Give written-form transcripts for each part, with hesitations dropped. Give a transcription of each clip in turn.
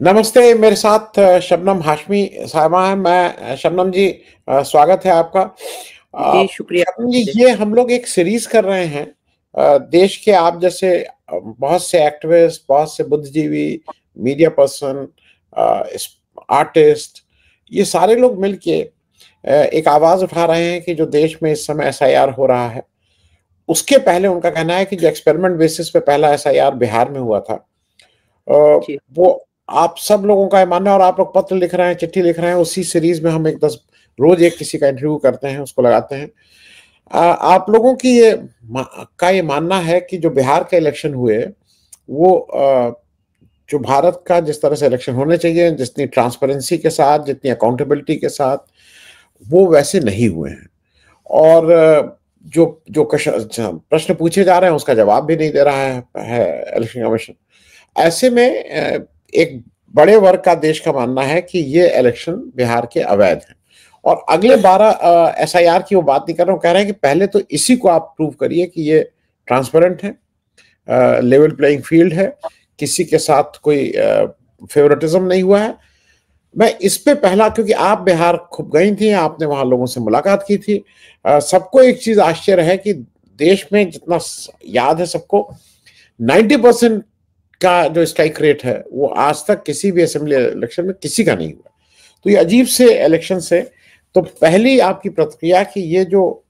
नमस्ते, मेरे साथ शबनम हाशमी साहिबा हैं। मैं शबनम जी, स्वागत है आपका। जी, शुक्रिया। शबनम जी, ये हम लोग एक सीरीज कर रहे हैं। देश के आप जैसे बहुत से एक्टिविस्ट, बहुत से बुद्धिजीवी, मीडिया पर्सन, आर्टिस्ट, ये सारे लोग मिलके एक आवाज उठा रहे हैं कि जो देश में इस समय एसआईआर हो रहा है, उसके पहले उनका कहना है कि जो एक्सपेरिमेंट बेसिस पे पहला एसआईआर बिहार में हुआ था, जी, वो आप सब लोगों का ये मानना है, और आप लोग पत्र लिख रहे हैं, चिट्ठी लिख रहे हैं। उसी सीरीज में हम एक 10 रोज एक किसी का इंटरव्यू करते हैं, उसको लगाते हैं। आप लोगों की ये मानना है कि जो बिहार के इलेक्शन हुए, वो जो भारत का जिस तरह से इलेक्शन होने चाहिए, जितनी ट्रांसपेरेंसी के साथ, जितनी अकाउंटेबिलिटी के साथ, वो वैसे नहीं हुए हैं। और जो जो प्रश्न पूछे जा रहे हैं, उसका जवाब भी नहीं दे रहा है इलेक्शन कमीशन। ऐसे में एक बड़े वर्ग का देश का मानना है कि ये इलेक्शन बिहार के अवैध हैं, और अगले 12 एसआईआर की वो बात नहीं कर रहे, कह रहे हैं कि पहले तो इसी को आप प्रूव करिए कि ये ट्रांसपेरेंट है, लेवल प्लेइंग फील्ड है, किसी के साथ कोई फेवरेटिज्म नहीं हुआ है। मैं इस पे पहला, क्योंकि आप बिहार खूब गई थी, आपने वहां लोगों से मुलाकात की थी, सबको एक चीज आश्चर्य है कि देश में जितना याद है सबको, 90% का जो स्ट्राइक रेट है, वो आज तक किसी भी असेंबली इलेक्शन में किसी का नहीं हुआ। तो ये अजीब से इलेक्शन से, तो पहली आपकी प्रतिक्रिया कि ये जो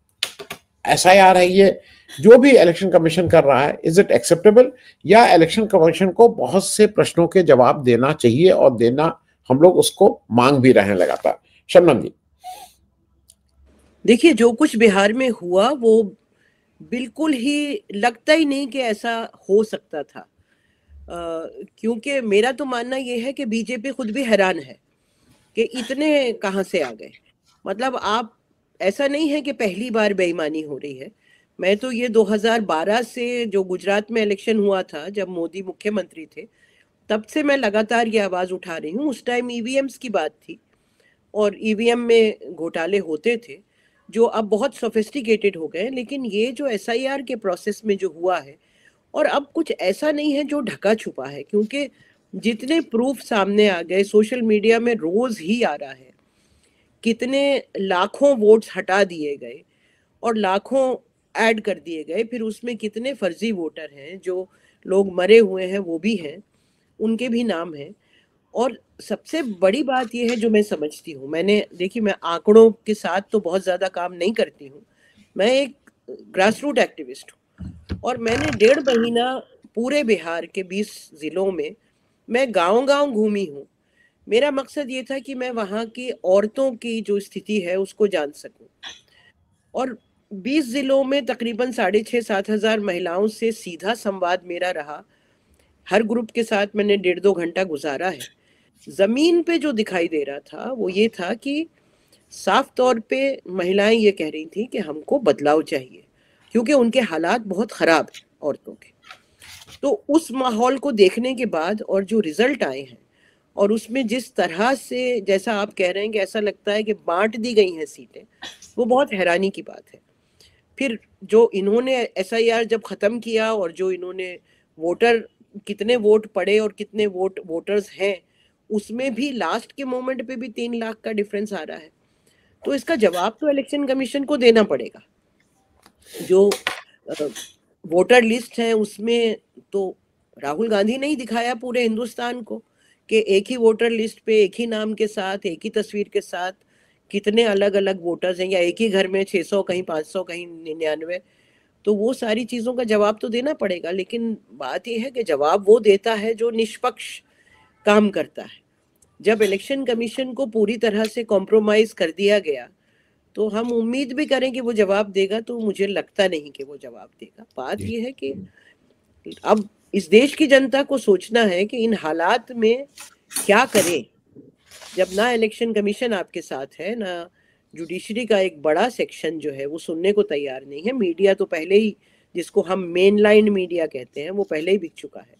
एसआईआर है, ये जो भी इलेक्शन कमीशन कर रहा है, इज इट एक्सेप्टेबल, या इलेक्शन कमीशन को बहुत से प्रश्नों के जवाब देना चाहिए, और देना हम लोग उसको मांग भी रहे हैं लगातार। शबनम जी। देखिए, जो कुछ बिहार में हुआ वो बिल्कुल ही लगता ही नहीं कि ऐसा हो सकता था। क्योंकि मेरा तो मानना ये है कि बीजेपी खुद भी हैरान है कि इतने कहाँ से आ गए। मतलब आप, ऐसा नहीं है कि पहली बार बेईमानी हो रही है। मैं तो ये 2012 से जो गुजरात में इलेक्शन हुआ था, जब मोदी मुख्यमंत्री थे, तब से मैं लगातार ये आवाज उठा रही हूँ। उस टाइम ईवीएम्स की बात थी और ईवीएम में घोटाले होते थे, जो अब बहुत सोफिस्टिकेटेड हो गए। लेकिन ये जो एसआईआर के प्रोसेस में जो हुआ है, और अब कुछ ऐसा नहीं है जो ढका छुपा है, क्योंकि जितने प्रूफ सामने आ गए, सोशल मीडिया में रोज ही आ रहा है, कितने लाखों वोट्स हटा दिए गए और लाखों ऐड कर दिए गए। फिर उसमें कितने फर्जी वोटर हैं, जो लोग मरे हुए हैं वो भी हैं, उनके भी नाम हैं। और सबसे बड़ी बात यह है जो मैं समझती हूँ, मैंने देखी, मैं आंकड़ों के साथ तो बहुत ज्यादा काम नहीं करती हूँ, मैं एक ग्रास रूट एक्टिविस्ट हूँ। और मैंने 1.5 महीना पूरे बिहार के 20 जिलों में मैं गांव गांव घूमी हूँ। मेरा मकसद ये था कि मैं वहाँ की औरतों की जो स्थिति है उसको जान सकूं। और 20 जिलों में तकरीबन 6,500-7,000 महिलाओं से सीधा संवाद मेरा रहा। हर ग्रुप के साथ मैंने 1.5-2 घंटा गुजारा है। जमीन पे जो दिखाई दे रहा था वो ये था कि साफ तौर पे महिलाएं ये कह रही थी कि हमको बदलाव चाहिए, क्योंकि उनके हालात बहुत खराब हैं औरतों के। तो उस माहौल को देखने के बाद और जो रिजल्ट आए हैं, और उसमें जिस तरह से, जैसा आप कह रहे हैं कि ऐसा लगता है कि बांट दी गई हैं सीटें, वो बहुत हैरानी की बात है। फिर जो इन्होंने एसआईआर जब खत्म किया, और जो इन्होंने वोटर, कितने वोट पड़े और कितने वोटर्स हैं, उसमें भी लास्ट के मोमेंट पे भी 3 लाख का डिफरेंस आ रहा है। तो इसका जवाब तो इलेक्शन कमीशन को देना पड़ेगा। जो वोटर लिस्ट है उसमें तो राहुल गांधी ने ही दिखाया पूरे हिंदुस्तान को कि एक ही वोटर लिस्ट पे एक ही नाम के साथ, एक ही तस्वीर के साथ कितने अलग अलग वोटर्स हैं, या एक ही घर में 600, कहीं 500, कहीं 99। तो वो सारी चीजों का जवाब तो देना पड़ेगा। लेकिन बात यह है कि जवाब वो देता है जो निष्पक्ष काम करता है। जब इलेक्शन कमीशन को पूरी तरह से कॉम्प्रोमाइज कर दिया गया, तो हम उम्मीद भी करें कि वो जवाब देगा, तो मुझे लगता नहीं कि वो जवाब देगा। बात यह है कि अब इस देश की जनता को सोचना है कि इन हालात में क्या करें, जब ना इलेक्शन कमीशन आपके साथ है, ना जुडिशरी का एक बड़ा सेक्शन जो है वो सुनने को तैयार नहीं है। मीडिया तो पहले ही, जिसको हम मेन लाइन मीडिया कहते हैं, वो पहले ही बिक चुका है।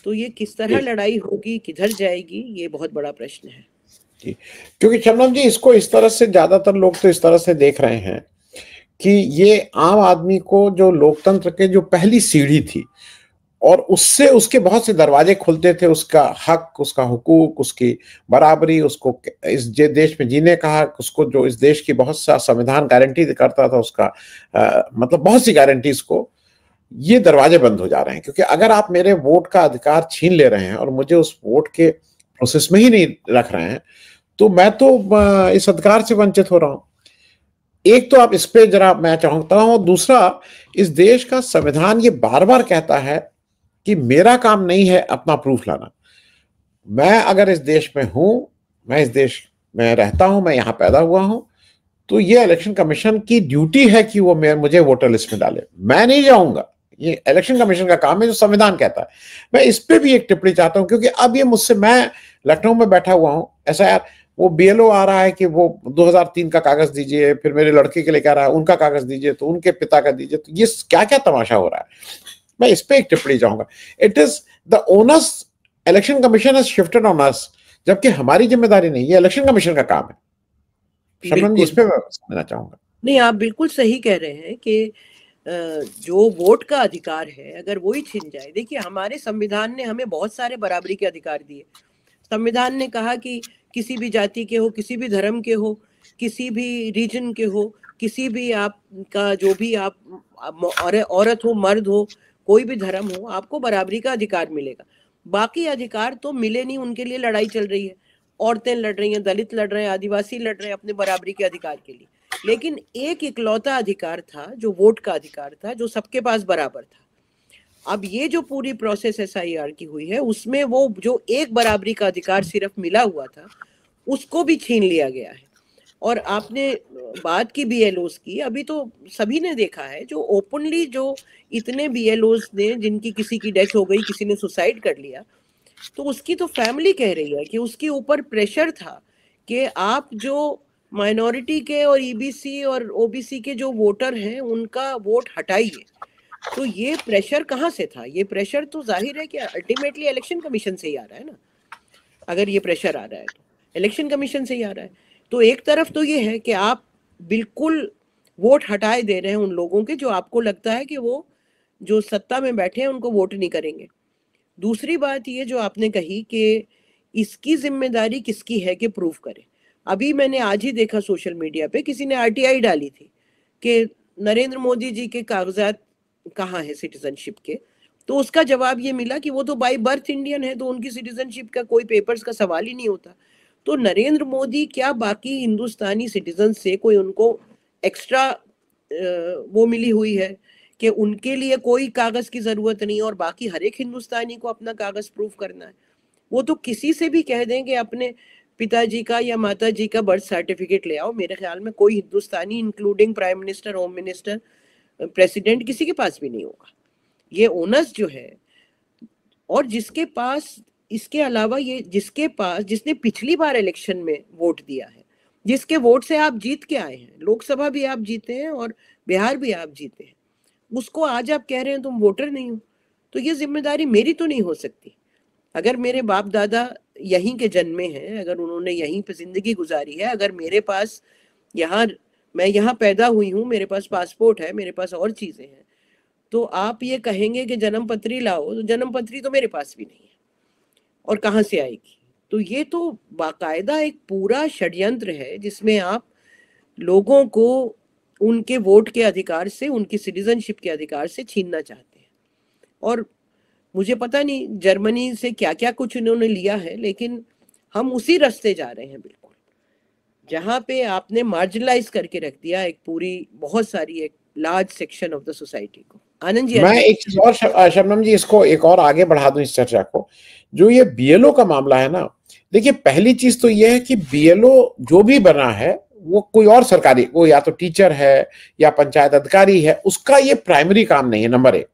तो ये किस तरह लड़ाई होगी, किधर जाएगी, ये बहुत बड़ा प्रश्न है। जी, क्योंकि चंदन जी, इसको इस तरह से ज्यादातर लोग तो इस तरह से देख रहे हैं कि ये आम आदमी को, जो लोकतंत्र के जो पहली सीढ़ी थी, और उससे उसके बहुत से दरवाजे खुलते थे, उसका हक, उसका हुकूक, उसकी बराबरी, उसको इस देश में जीने का हक, उसको जो इस देश की बहुत सा संविधान गारंटी करता था, उसका मतलब बहुत सी गारंटीज को, ये दरवाजे बंद हो जा रहे हैं। क्योंकि अगर आप मेरे वोट का अधिकार छीन ले रहे हैं और मुझे उस वोट के प्रोसेस में ही नहीं रख रहे हैं, तो मैं तो इस अधिकार से वंचित हो रहा हूं। एक तो आप इस पे जरा मैं चाहता हूं, दूसरा, इस देश का संविधान ये बार बार कहता है कि मेरा काम नहीं है अपना प्रूफ लाना। मैं अगर इस देश में हूं, मैं इस देश में रहता हूं, मैं यहां पैदा हुआ हूं, तो ये इलेक्शन कमीशन की ड्यूटी है कि वो मुझे वोटर लिस्ट में डाले। मैं नहीं जाऊंगा, ये इलेक्शन कमीशन का काम है, जो संविधान कहता है। मैं इस पे भी एक टिप्पणी चाहता हूं, क्योंकि अब ये मुझसे, मैं लखनऊ में बैठा हुआ हूं, ऐसा यार वो बीएलओ आ रहा है कि वो 2003 का कागज दीजिए, फिर मेरे लड़के के लिए कह रहा है उनका कागज दीजिए, तो उनके पिता का दीजिए, तो ये क्या क्या तमाशा हो रहा है। मैं इस पे एक टिप्पणी चाहूंगा। It is the onus, election commission has shifted on us, जबकि हमारी जिम्मेदारी नहीं, ये इलेक्शन कमीशन का काम है। शबनम जी, इस पे मैं समझना चाहूंगा। नहीं, आप बिल्कुल सही कह रहे हैं कि जो वोट का अधिकार है अगर वो ही छिन जाए, देखिए हमारे संविधान ने हमें बहुत सारे बराबरी के अधिकार दिए। संविधान ने कहा कि किसी भी जाति के हो, किसी भी धर्म के हो, किसी भी रीजन के हो, किसी भी आपका जो भी आप औरत हो, मर्द हो, कोई भी धर्म हो, आपको बराबरी का अधिकार मिलेगा। बाकी अधिकार तो मिले नहीं, उनके लिए लड़ाई चल रही है। औरतें लड़ रही हैं, दलित लड़ रहे हैं, आदिवासी लड़ रहे हैं अपने बराबरी के अधिकार के लिए। लेकिन एक इकलौता अधिकार था जो वोट का अधिकार था, जो सबके पास बराबर था। अब ये जो पूरी प्रोसेस एसआईआर की हुई है, उसमें वो जो एक बराबरी का अधिकार सिर्फ मिला हुआ था, उसको भी छीन लिया गया है। और आपने बात की बीएलओस की, अभी तो सभी ने देखा है जो ओपनली, जो इतने बीएलओस ने जिनकी किसी की डेथ हो गई, किसी ने सुसाइड कर लिया, तो उसकी तो फैमिली कह रही है कि उसके ऊपर प्रेशर था कि आप जो माइनॉरिटी के और ईबीसी और ओबीसी के जो वोटर हैं उनका वोट हटाइए। तो ये प्रेशर कहाँ से था? ये प्रेशर तो जाहिर है कि अल्टीमेटली इलेक्शन कमीशन से ही आ रहा है ना। अगर ये प्रेशर आ रहा है तो इलेक्शन कमीशन से ही आ रहा है। तो एक तरफ तो ये है कि आप बिल्कुल वोट हटाए दे रहे हैं उन लोगों के जो आपको लगता है कि वो जो सत्ता में बैठे हैं उनको वोट नहीं करेंगे। दूसरी बात ये जो आपने कही कि इसकी जिम्मेदारी किसकी है कि प्रूफ करे। अभी मैंने आज ही देखा सोशल मीडिया पे किसी ने आरटीआई डाली थी कि नरेंद्र मोदी जी के कागजात कहाँ है सिटीजनशिप के, तो उसका जवाब ये मिला कि वो तो बाय बर्थ इंडियन है, तो उनकी सिटीजनशिप का कोई पेपर्स का सवाल ही नहीं होता। तो नरेंद्र मोदी क्या बाकी हिंदुस्तानी सिटीजन से कोई उनको एक्स्ट्रा वो मिली हुई है कि उनके लिए कोई कागज की जरूरत नहीं और बाकी हर एक हिंदुस्तानी को अपना कागज प्रूफ करना है? वो तो किसी से भी कह दें कि अपने पिताजी का या माता जी का बर्थ सर्टिफिकेट ले आओ, मेरे ख्याल में कोई Hindustani including prime minister, home minister, president, किसी के पास भी नहीं होगा ये ओनस जो है। और जिसके पास, इसके अलावा ये जिसके पास, जिसने पिछली बार इलेक्शन में वोट दिया है, जिसके वोट से आप जीत के आए हैं, लोकसभा भी आप जीते हैं और बिहार भी आप जीते हैं, उसको आज आप कह रहे हैं तुम वोटर नहीं हो, तो ये जिम्मेदारी मेरी तो नहीं हो सकती। अगर मेरे बाप दादा यहीं के जन्मे हैं, अगर उन्होंने यहीं पे जिंदगी गुजारी है, अगर मेरे पास यहाँ, मैं यहाँ पैदा हुई हूँ, मेरे पास पासपोर्ट है, मेरे पास और चीजें हैं, तो आप ये कहेंगे कि जन्म पत्री लाओ, तो जन्म पत्री तो मेरे पास भी नहीं है और कहाँ से आएगी? तो ये तो बाकायदा एक पूरा षड्यंत्र है जिसमें आप लोगों को उनके वोट के अधिकार से, उनकी सिटीजनशिप के अधिकार से छीनना चाहते हैं। और मुझे पता नहीं जर्मनी से क्या क्या कुछ उन्होंने लिया है, लेकिन हम उसी रास्ते जा रहे हैं बिल्कुल, जहां पे आपने मार्जिनलाइज करके रख दिया एक पूरी, बहुत सारी, एक large section of the society को। आनंद जी, मैं एक चीज और शबनम जी, इसको एक और आगे बढ़ा दूं इस चर्चा को। जो ये बीएलओ का मामला है ना, देखिए पहली चीज तो ये है कि बीएलओ जो भी बना है वो कोई और सरकारी, वो या तो टीचर है या पंचायत अधिकारी है, उसका ये प्राइमरी काम नहीं है। नंबर एक,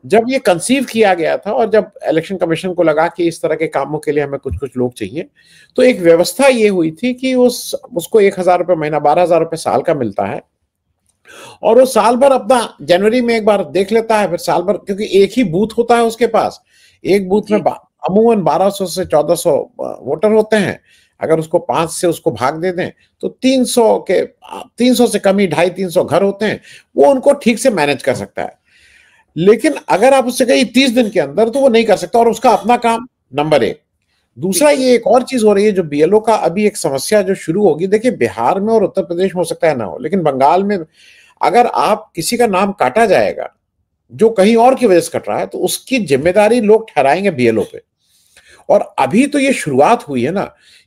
जब ये कंसीव किया गया था और जब इलेक्शन कमीशन को लगा कि इस तरह के कामों के लिए हमें कुछ कुछ लोग चाहिए, तो एक व्यवस्था ये हुई थी कि उसको 1,000 रुपये महीना, 12,000 रुपये साल का मिलता है, और वो साल भर अपना जनवरी में एक बार देख लेता है, फिर साल भर, क्योंकि एक ही बूथ होता है उसके पास, एक बूथ में अमूमन 1200 से 1400 वोटर होते हैं। अगर उसको 5 से उसको भाग दे दें तो 300 से कम ही 250-300 घर होते हैं, वो उनको ठीक से मैनेज कर सकता है। लेकिन अगर आप उससे कहिए 30 दिन के अंदर, तो वो नहीं कर सकता, और उसका अपना काम नंबर एक। दूसरा, ये एक और चीज हो रही है जो बीएलओ का अभी एक समस्या जो शुरू होगी, देखिए बिहार में और उत्तर प्रदेश में हो सकता है ना हो, लेकिन बंगाल में अगर आप किसी का नाम काटा जाएगा जो कहीं और की वजह से कट रहा है, तो उसकी जिम्मेदारी लोग ठहराएंगे बीएलओ पे। और अभी तो ये शुरुआत हुई है ना,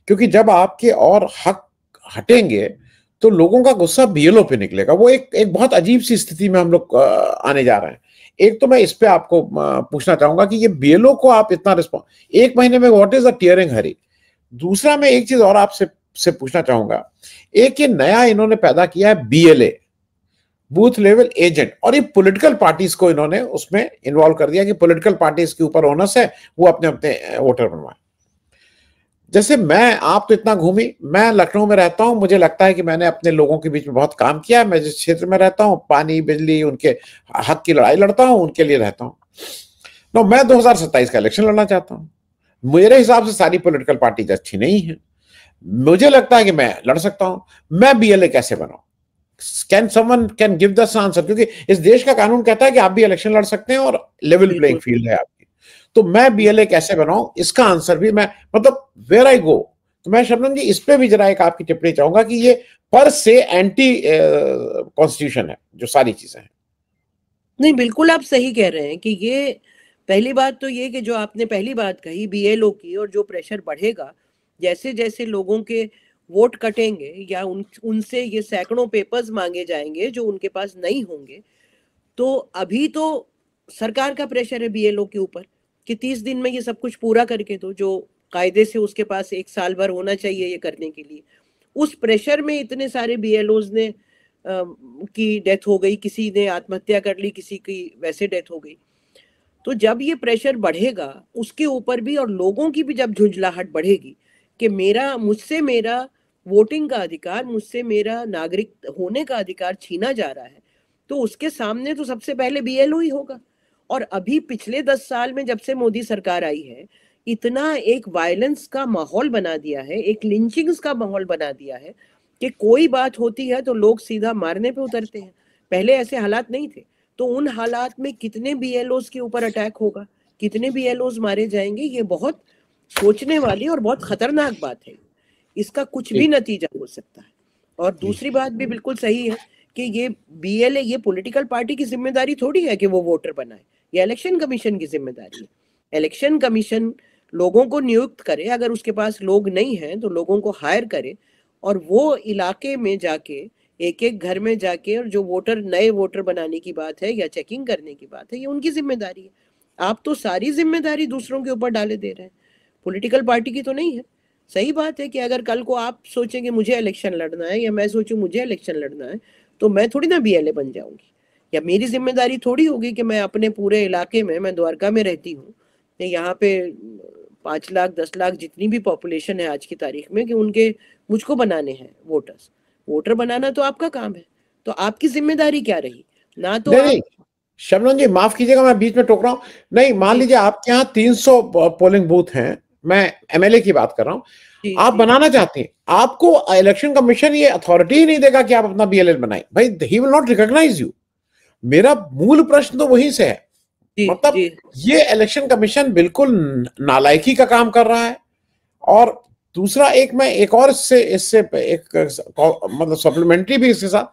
क्योंकि जब आपके और हक हटेंगे तो लोगों का गुस्सा बीएलओ पे निकलेगा। वो एक एक बहुत अजीब सी स्थिति में हम लोग आने जा रहे हैं। एक तो मैं इस पे आपको पूछना चाहूंगा कि ये बीएलओ को आप इतना रिस्पॉन्स, एक महीने में व्हाट इज द टीयरिंग हरी। दूसरा, मैं एक चीज और आपसे से पूछना चाहूंगा, एक ये नया इन्होंने पैदा किया है बीएलए, बूथ लेवल एजेंट, और ये पॉलिटिकल पार्टीज को इन्होंने उसमें इन्वॉल्व कर दिया कि पॉलिटिकल पार्टीज के ऊपर ओनस है, वो अपने अपने वोटर बनवाए। जैसे आप तो इतना घूमी, मैं लखनऊ में रहता हूं, मुझे लगता है कि मैंने अपने लोगों के बीच में बहुत काम किया है। मैं जिस क्षेत्र में रहता हूं, पानी बिजली उनके हक की लड़ाई लड़ता हूं, उनके लिए रहता हूं। तो मैं 2027 का इलेक्शन लड़ना चाहता हूं। मेरे हिसाब से सारी पॉलिटिकल पार्टीज अच्छी नहीं है, मुझे लगता है कि मैं लड़ सकता हूं। मैं बीएलए कैसे बनाऊं? Can someone can give the answer? क्योंकि इस देश का कानून कहता है कि आप भी इलेक्शन लड़ सकते हैं और लेवल प्लेइंग फील्ड है आपकी। तो मैं बीएलए कैसे बनाऊं, इसका आंसर भी मैं, मतलब वेयर आई गो। तो मैं शबनम जी इस पे भी जरा एक आपकी टिप्पणी चाहूंगा कि ये पर से एंटी कॉन्स्टिट्यूशन है जो सारी चीजें हैं। नहीं, बिल्कुल आप सही कह रहे हैं कि ये, पहली बात तो ये कि जो आपने पहली बात कही बीएलओ की, और जो प्रेशर बढ़ेगा जैसे जैसे लोगों के वोट कटेंगे या उनसे ये सैकड़ों पेपर्स मांगे जाएंगे जो उनके पास नहीं होंगे, तो अभी तो सरकार का प्रेशर है बीएलओ के ऊपर कि 30 दिन में ये सब कुछ पूरा करके दो, जो कायदे से उसके पास 1 साल भर होना चाहिए ये करने के लिए। उस प्रेशर में इतने सारे बीएलओज ने की डेथ हो गई, किसी ने आत्महत्या कर ली, किसी की वैसे डेथ हो गई। तो जब ये प्रेशर बढ़ेगा उसके ऊपर भी, और लोगों की भी जब झुंझलाहट बढ़ेगी कि मुझसे मेरा वोटिंग का अधिकार, मुझसे मेरा नागरिक होने का अधिकार छीना जा रहा है, तो उसके सामने तो सबसे पहले बीएलओ ही होगा। और अभी पिछले 10 साल में जब से मोदी सरकार आई है, इतना एक वायलेंस का माहौल बना दिया है, एक लिंचिंग्स का माहौल बना दिया है कि कोई बात होती है तो लोग सीधा मारने पे उतरते हैं। पहले ऐसे हालात नहीं थे। तो उन हालात में कितने बीएलओज के ऊपर अटैक होगा, कितने बीएलओज मारे जाएंगे, ये बहुत सोचने वाली और बहुत खतरनाक बात है। इसका कुछ भी नतीजा हो सकता है। और दूसरी बात भी बिल्कुल सही है कि ये बीएलए, ये पॉलिटिकल पार्टी की जिम्मेदारी थोड़ी है कि वो वोटर बनाए, ये इलेक्शन कमीशन की जिम्मेदारी है। इलेक्शन कमीशन लोगों को नियुक्त करे, अगर उसके पास लोग नहीं हैं तो लोगों को हायर करे, और वो इलाके में जाके एक एक घर में जाके, और जो वोटर, नए वोटर बनाने की बात है या चेकिंग करने की बात है, ये उनकी जिम्मेदारी है। आप तो सारी जिम्मेदारी दूसरों के ऊपर डाले दे रहे हैं, पॉलिटिकल पार्टी की तो नहीं है। सही बात है कि अगर कल को आप सोचेंगे मुझे इलेक्शन लड़ना है, या मैं सोचूं मुझे इलेक्शन लड़ना है, तो मैं थोड़ी ना बीएलए बन जाऊंगी, या मेरी जिम्मेदारी थोड़ी होगी कि मैं अपने पूरे इलाके में, मैं द्वारका में रहती हूँ, यहाँ पे 5 लाख 10 लाख जितनी भी पॉपुलेशन है आज की तारीख में, कि उनके मुझको बनाने हैं वोटर्स। वोटर बनाना तो आपका काम है, तो आपकी जिम्मेदारी क्या रही? ना तो नहीं आप, नहीं शबनम जी माफ कीजिएगा, मैं बीच में टोक रहा हूं। नहीं, मान जी लीजिए आपके यहाँ 300 पोलिंग बूथ हैं, मैं एमएलए की बात कर रहा हूं, जी आप जी बनाना चाहते हैं, आपको इलेक्शन कमीशन ये अथॉरिटी ही नहीं देगा कि आप अपना बीएलए बनाए, भाई he will not recognise you. मेरा मूल प्रश्न तो वहीं से है। जी मतलब जी ये इलेक्शन कमीशन बिल्कुल नालायकी का काम कर रहा है। और दूसरा, मैं एक और इससे इससे एक मतलब सप्लीमेंट्री भी इसके साथ,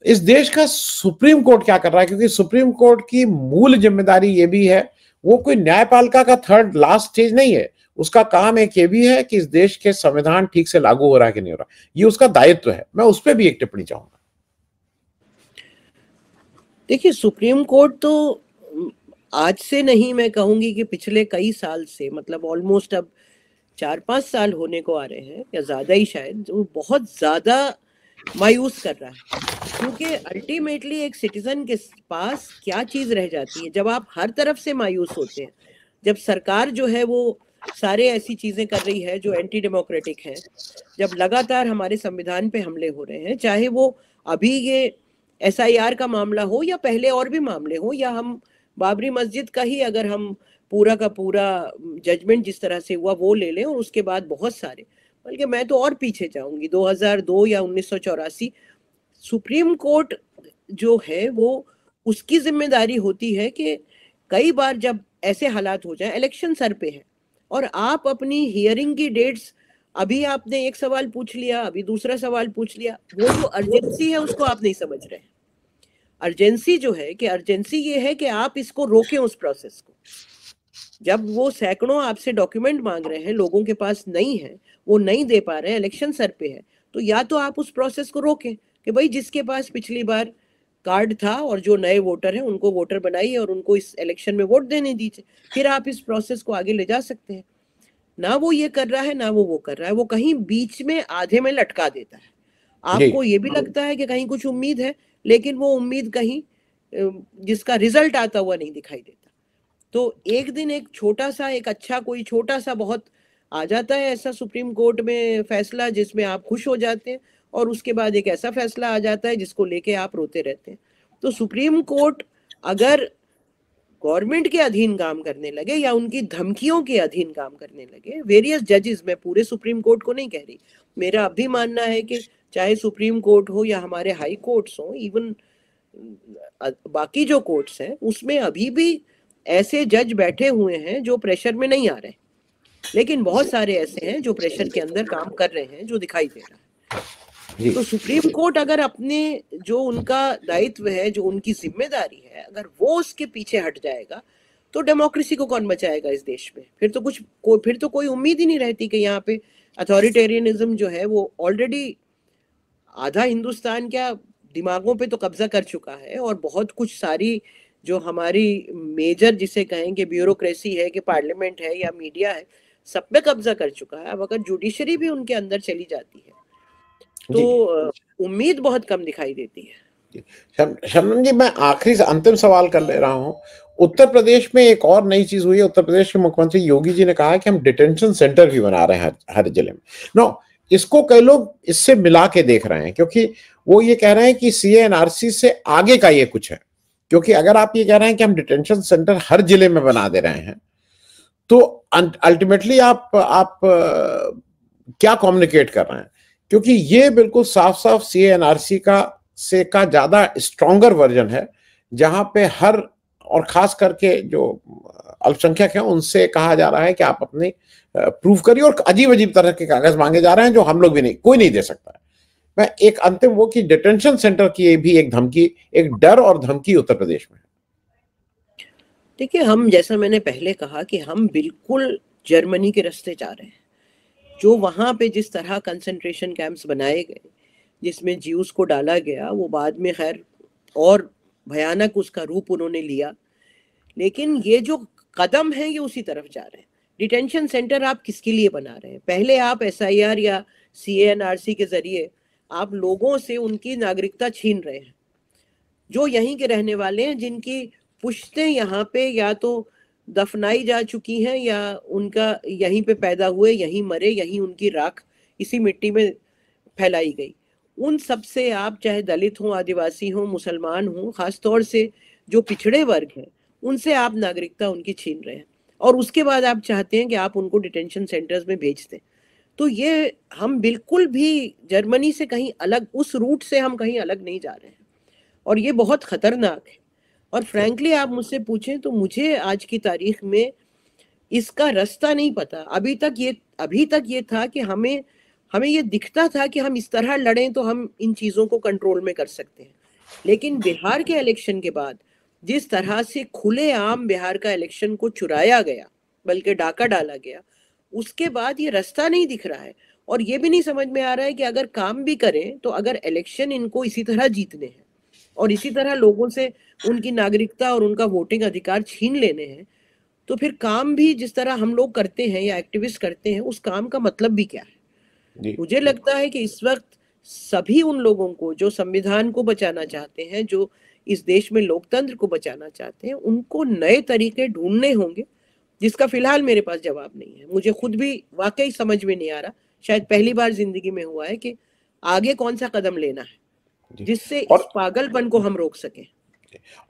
इस देश का सुप्रीम कोर्ट क्या कर रहा है, क्योंकि सुप्रीम कोर्ट की मूल जिम्मेदारी ये भी है, वो कोई न्यायपालिका का थर्ड लास्ट स्टेज नहीं है। उसका काम एक ये भी है कि इस देश के संविधान ठीक से लागू हो रहा है कि नहीं हो रहा, ये उसका दायित्व है। मैं उस पर भी एक टिप्पणी चाहूंगा। देखिए, सुप्रीम कोर्ट तो आज से नहीं, मैं कहूंगी कि पिछले कई साल से, मतलब ऑलमोस्ट अब 4-5 साल होने को आ रहे हैं या ज्यादा ही शायद, वो बहुत ज्यादा मायूस कर रहा है। क्योंकि अल्टीमेटली एक सिटीजन के पास क्या चीज रह जाती है जब आप हर तरफ से मायूस होते हैं, जब सरकार जो है वो सारे ऐसी चीजें कर रही है जो एंटी डेमोक्रेटिक है, जब लगातार हमारे संविधान पे हमले हो रहे हैं, चाहे वो अभी ये एसआईआर का मामला हो या पहले और भी मामले हो, या हम बाबरी मस्जिद का ही अगर हम पूरा का पूरा जजमेंट जिस तरह से हुआ वो ले लें, और उसके बाद बहुत सारे, बल्कि मैं तो और पीछे जाऊंगी, 2002 या 1984, सुप्रीम कोर्ट जो है वो उसकी जिम्मेदारी होती है कि कई बार जब ऐसे हालात हो जाए, इलेक्शन सर पे है और आप अपनी हियरिंग की डेट्स, अभी आपने एक सवाल पूछ लिया, अभी दूसरा सवाल पूछ लिया, वो जो अर्जेंसी है उसको आप नहीं समझ रहे हैं। अर्जेंसी जो है कि अर्जेंसी ये है कि आप इसको रोकें, उस प्रोसेस को। जब वो सैकड़ों आपसे डॉक्यूमेंट मांग रहे हैं, लोगों के पास नहीं है, वो नहीं दे पा रहे हैं, इलेक्शन सर पे है, तो या तो आप उस प्रोसेस को रोकें कि भाई जिसके पास पिछली बार कार्ड था और जो नए वोटर हैं उनको वोटर बनाइए और उनको इस इलेक्शन में वोट देने दीजिए, फिर आप इस प्रोसेस को आगे ले जा सकते हैं। ना वो ये कर रहा है, ना वो कर रहा है, वो कहीं बीच में आधे में लटका देता है। आपको ये भी लगता है कि कहीं कुछ उम्मीद है, लेकिन वो उम्मीद कहीं जिसका रिजल्ट आता हुआ नहीं दिखाई देता। तो एक दिन एक छोटा सा, एक अच्छा कोई छोटा सा बहुत आ जाता है ऐसा सुप्रीम कोर्ट में फैसला जिसमें आप खुश हो जाते हैं, और उसके बाद एक ऐसा फैसला आ जाता है जिसको लेके आप रोते रहते हैं। तो सुप्रीम कोर्ट अगर गवर्नमेंट के अधीन काम करने लगे या उनकी धमकियों के अधीन काम करने लगे, वेरियस जजेस, मैं पूरे सुप्रीम कोर्ट को नहीं कह रही, मेरा अभी मानना है कि चाहे सुप्रीम कोर्ट हो या हमारे हाई कोर्ट्स हो, इवन बाकी जो कोर्ट्स हैं उसमें अभी भी ऐसे जज बैठे हुए हैं जो प्रेशर में नहीं आ रहे, लेकिन बहुत सारे ऐसे हैं जो प्रेशर के अंदर काम कर रहे हैं, जो दिखाई दे रहा है। तो सुप्रीम कोर्ट अगर अपने जो उनका दायित्व है, जो उनकी जिम्मेदारी है, अगर वो उसके पीछे हट जाएगा तो डेमोक्रेसी को कौन बचाएगा इस देश में? फिर तो कोई उम्मीद ही नहीं रहती कि यहाँ पे अथॉरिटेरियनिज्म जो है वो ऑलरेडी आधा हिंदुस्तान क्या दिमागों पे तो कब्जा कर चुका है, और बहुत कुछ सारी जो हमारी मेजर जिसे कहेंगे ब्यूरोक्रेसी है कि पार्लियामेंट है या मीडिया है, सब पे कब्जा कर चुका है। अब अगर जुडिशरी भी उनके अंदर चली जाती है तो उम्मीद बहुत कम दिखाई देती है। शबनम जी, मैं आखिरी से अंतिम सवाल कर ले रहा हूँ। उत्तर प्रदेश में एक और नई चीज हुई है। उत्तर प्रदेश के मुख्यमंत्री योगी जी ने कहा है कि हम डिटेंशन सेंटर भी बना रहे हैं हर जिले में। नो, इसको कई लोग इससे मिला के देख रहे हैं, क्योंकि वो ये कह रहे हैं कि सीएनआरसी से आगे का ये कुछ है। क्योंकि अगर आप ये कह रहे हैं कि हम डिटेंशन सेंटर हर जिले में बना दे रहे हैं, तो अल्टीमेटली आप क्या कम्युनिकेट कर रहे हैं? क्योंकि ये बिल्कुल साफ साफ सीएनआरसी का ज्यादा स्ट्रॉन्गर वर्जन है, जहां पे हर, और खास करके जो अल्पसंख्यक हैं उनसे कहा जा रहा है कि आप अपने प्रूफ करिए, और अजीब अजीब तरह के कागज मांगे जा रहे हैं जो हम लोग भी नहीं, कोई नहीं दे सकता है। मैं एक अंतिम वो कि डिटेंशन सेंटर की भी एक धमकी, एक डर और धमकी उत्तर प्रदेश में। देखिए, हम, जैसा मैंने पहले कहा कि हम बिल्कुल जर्मनी के रास्ते जा रहे हैं। जो वहां पे जिस तरह कंसंट्रेशन कैंप्स बनाए गए, जिसमें ज्यूस को डाला गया, वो बाद में खैर और भयानक उसका रूप उन्होंने लिया, लेकिन ये जो कदम है ये उसी तरफ जा रहे हैं। डिटेंशन सेंटर आप किसके लिए बना रहे हैं? पहले आप एसआईआर या सीएनआरसी के जरिए आप लोगों से उनकी नागरिकता छीन रहे हैं, जो यहीं के रहने वाले हैं, जिनकी पुश्तें यहाँ पे या तो दफनाई जा चुकी हैं या उनका यहीं पे पैदा हुए, यहीं मरे, यहीं उनकी राख इसी मिट्टी में फैलाई गई। उन सब से आप, चाहे दलित हो, आदिवासी हो, मुसलमान हो, खासतौर से जो पिछड़े वर्ग हैं, उनसे आप नागरिकता उनकी छीन रहे हैं, और उसके बाद आप चाहते हैं कि आप उनको डिटेंशन सेंटर्स में भेज दें। तो ये, हम बिल्कुल भी जर्मनी से कहीं अलग, उस रूट से हम कहीं अलग नहीं जा रहे हैं, और ये बहुत खतरनाक है। और फ्रैंकली आप मुझसे पूछें तो मुझे आज की तारीख में इसका रास्ता नहीं पता। अभी तक ये था कि हमें ये दिखता था कि हम इस तरह लड़ें तो हम इन चीजों को कंट्रोल में कर सकते हैं, लेकिन बिहार के इलेक्शन के बाद जिस तरह से खुलेआम बिहार का इलेक्शन को चुराया गया, बल्कि डाका डाला गया, उसके बाद ये रास्ता नहीं दिख रहा है। और ये भी नहीं समझ में आ रहा है कि अगर काम भी करें तो अगर इलेक्शन इनको इसी तरह जीतने हैं और इसी तरह लोगों से उनकी नागरिकता और उनका वोटिंग अधिकार छीन लेने हैं, तो फिर काम भी जिस तरह हम लोग करते हैं या एक्टिविस्ट करते हैं, उस काम का मतलब भी क्या है? मुझे लगता है कि इस वक्त सभी उन लोगों को जो संविधान को बचाना चाहते हैं, जो इस देश में लोकतंत्र को बचाना चाहते हैं, उनको नए तरीके ढूंढने होंगे, जिसका फिलहाल मेरे पास जवाब नहीं है। मुझे खुद भी वाकई समझ में नहीं आ रहा, शायद पहली बार जिंदगी में हुआ है कि आगे कौन सा कदम लेना है जिससे इस पागलपन को हम रोक सकें।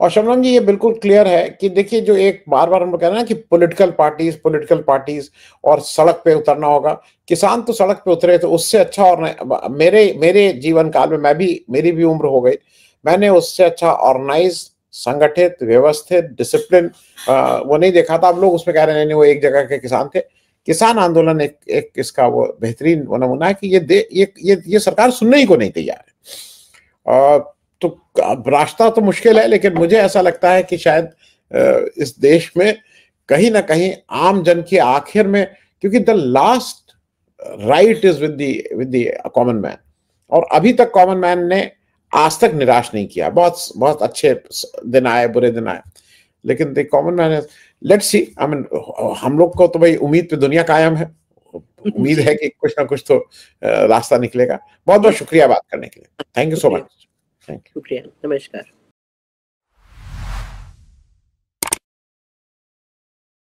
और शबनम जी, ये बिल्कुल क्लियर है कि देखिए, जो एक बार बार हम लोग कह रहे हैं ना कि पॉलिटिकल पार्टीज और सड़क पे उतरना होगा। किसान तो सड़क पे उतरे, तो उससे अच्छा, और मेरे जीवन काल में मेरी भी उम्र हो गई, मैंने उससे अच्छा ऑर्गेनाइज संगठित, व्यवस्थित, डिसिप्लिन वो नहीं देखा था। अब लोग उसमें कह रहे हैं नहीं वो एक जगह के किसान थे। किसान आंदोलन एक इसका वो बेहतरीन नमूना है कि ये सरकार सुनने ही को नहीं तैयार है। तो अब रास्ता तो मुश्किल है, लेकिन मुझे ऐसा लगता है कि शायद इस देश में कहीं ना कहीं आम जन की आखिर में, क्योंकि the last right is with the common man, और अभी तक कॉमन मैन ने आज तक निराश नहीं किया। बहुत बहुत अच्छे दिन आए, बुरे दिन आए, लेकिन the common man is, let's see, I mean हम लोग को तो भाई उम्मीद पे दुनिया कायम है, उम्मीद है कि कुछ ना कुछ तो रास्ता निकलेगा। बहुत बहुत शुक्रिया बात करने के लिए। Thank you so much. Thank you. शुक्रिया, नमस्कार।